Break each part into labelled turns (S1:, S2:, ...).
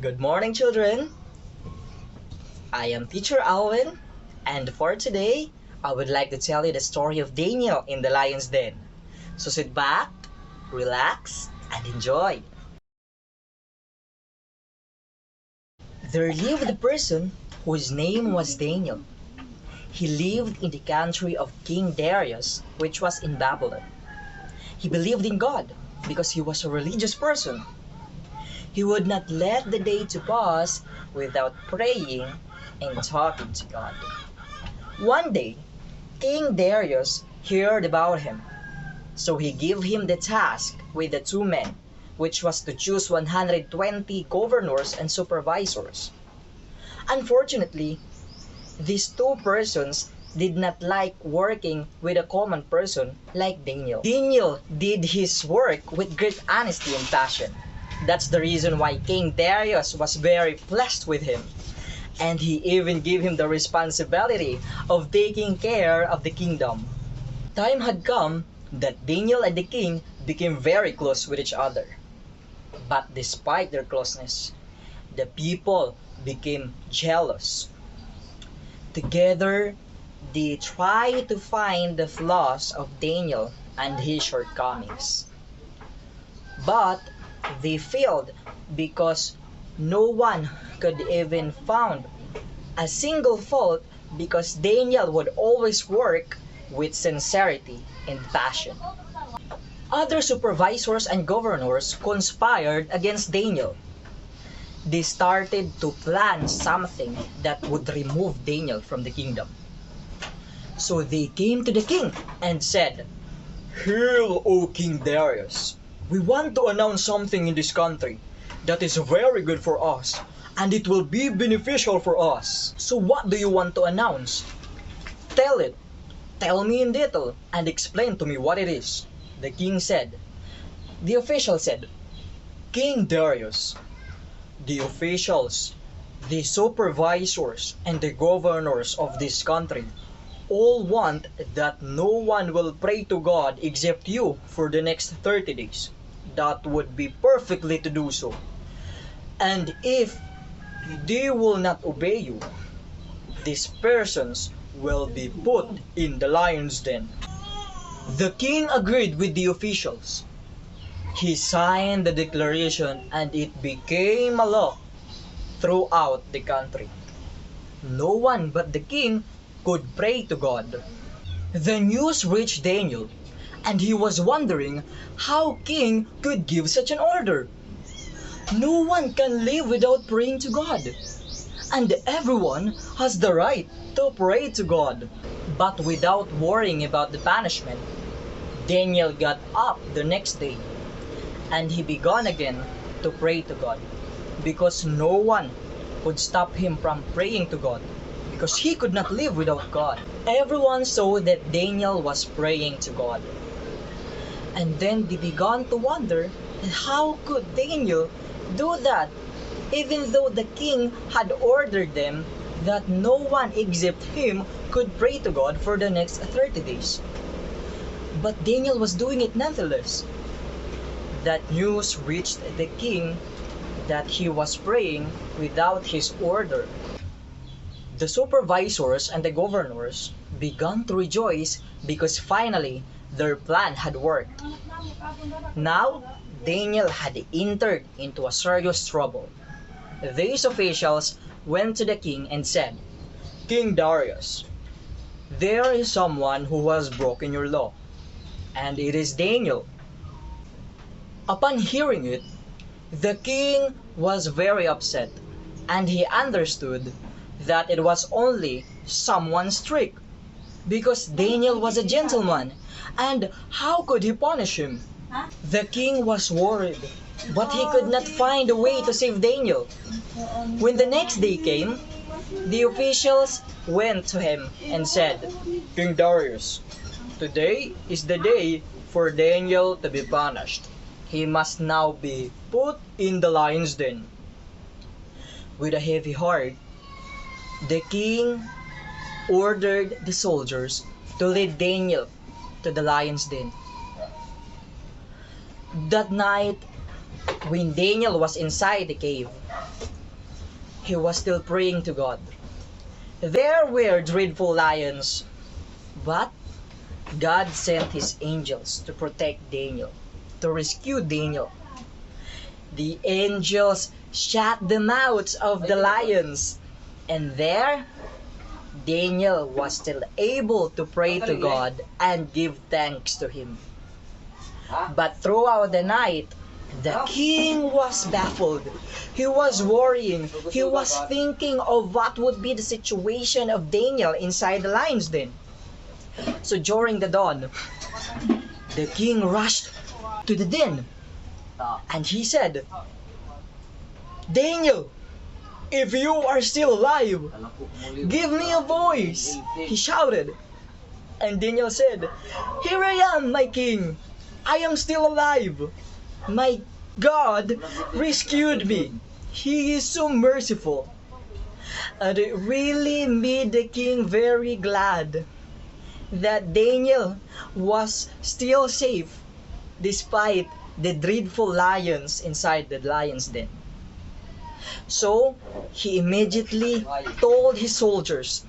S1: Good morning, children. I am Teacher Alwin, and for today, I would like to tell you the story of Daniel in the lion's den. So sit back, relax, and enjoy. There lived a person whose name was Daniel. He lived in the country of King Darius, which was in Babylon. He believed in God because he was a religious person. He would not let the day to pass without praying and talking to God. One day, King Darius heard about him, so he gave him the task with the two men, which was to choose 120 governors and supervisors. Unfortunately, these two persons did not like working with a common person like Daniel. Daniel did his work with great honesty and passion. That's the reason why King Darius was very pleased with him. And he even gave him the responsibility of taking care of the kingdom. Time had come that Daniel and the king became very close with each other. But despite their closeness, the people became jealous. Together, they tried to find the flaws of Daniel and his shortcomings. But they failed because no one could even find a single fault, because Daniel would always work with sincerity and passion. Other supervisors and governors conspired against Daniel. They started to plan something that would remove Daniel from the kingdom. So they came to the king and said, "Hail, O King Darius! We want to announce something in this country that is very good for us, and it will be beneficial for us. So what do you want to announce? Tell it. Tell me in detail and explain to me what it is." The king said. The official said, "King Darius, the officials, the supervisors, and the governors of this country all want that no one will pray to God except you for the next 30 days. That would be perfectly to do so. And if they will not obey you, these persons will be put in the lion's den." The king agreed with the officials. He signed the declaration and it became a law throughout the country. No one but the king could pray to God. The news reached Daniel, and he was wondering how king could give such an order. No one can live without praying to God, and everyone has the right to pray to God. But without worrying about the punishment, Daniel got up the next day, and he began again to pray to God, because no one could stop him from praying to God, because he could not live without God. Everyone saw that Daniel was praying to God. And then they began to wonder, how could Daniel do that, even though the king had ordered them that no one except him could pray to God for the next 30 days. But Daniel was doing it nonetheless. That news reached the king that he was praying without his order. The supervisors and the governors began to rejoice because finally their plan had worked. Now, Daniel had entered into a serious trouble. These officials went to the king and said, "King Darius, there is someone who has broken your law, and it is Daniel." Upon hearing it, the king was very upset, and he understood that it was only someone's trick, because Daniel was a gentleman, and how could he punish him? The king was worried, but he could not find a way to save Daniel. When the next day came, the officials went to him and said, "King Darius, today is the day for Daniel to be punished. He must now be put in the lion's den." With a heavy heart, the king ordered the soldiers to lead Daniel to the lion's den. That night, when Daniel was inside the cave, he was still praying to God. There were dreadful lions, but God sent his angels to protect Daniel, to rescue Daniel. The angels shut the mouths of the lions, and there Daniel was still able to pray to God and give thanks to him. But throughout the night, the king was baffled. He was worrying. He was thinking of what would be the situation of Daniel inside the lion's den. So during the dawn, the king rushed to the den and he said, "Daniel, if you are still alive, give me a voice," he shouted. And Daniel said, "Here I am, my king. I am still alive. My God rescued me. He is so merciful." And it really made the king very glad that Daniel was still safe despite the dreadful lions inside the lion's den. So he immediately told his soldiers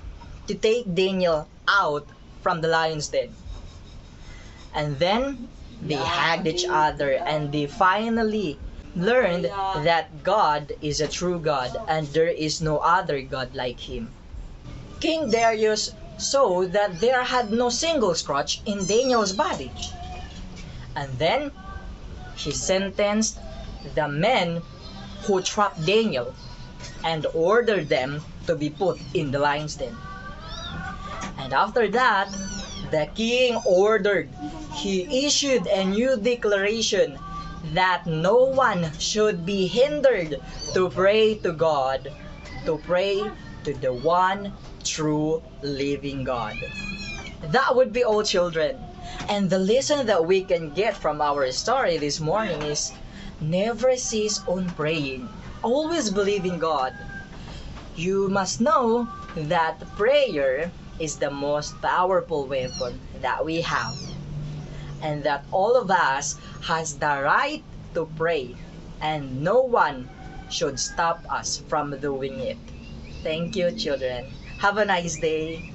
S1: to take Daniel out from the lion's den. And then they hugged each other and they finally learned that God is a true God and there is no other God like him. King Darius saw that there had no single scratch in Daniel's body. And then he sentenced the men who trapped Daniel and ordered them to be put in the lion's den. And after that, the king he issued a new declaration that no one should be hindered to pray to God, to pray to the one true living God. That would be all, children. And the lesson that we can get from our story this morning is never cease on praying. Always believe in God. You must know that prayer is the most powerful weapon that we have. And that all of us has the right to pray. And no one should stop us from doing it. Thank you, children. Have a nice day.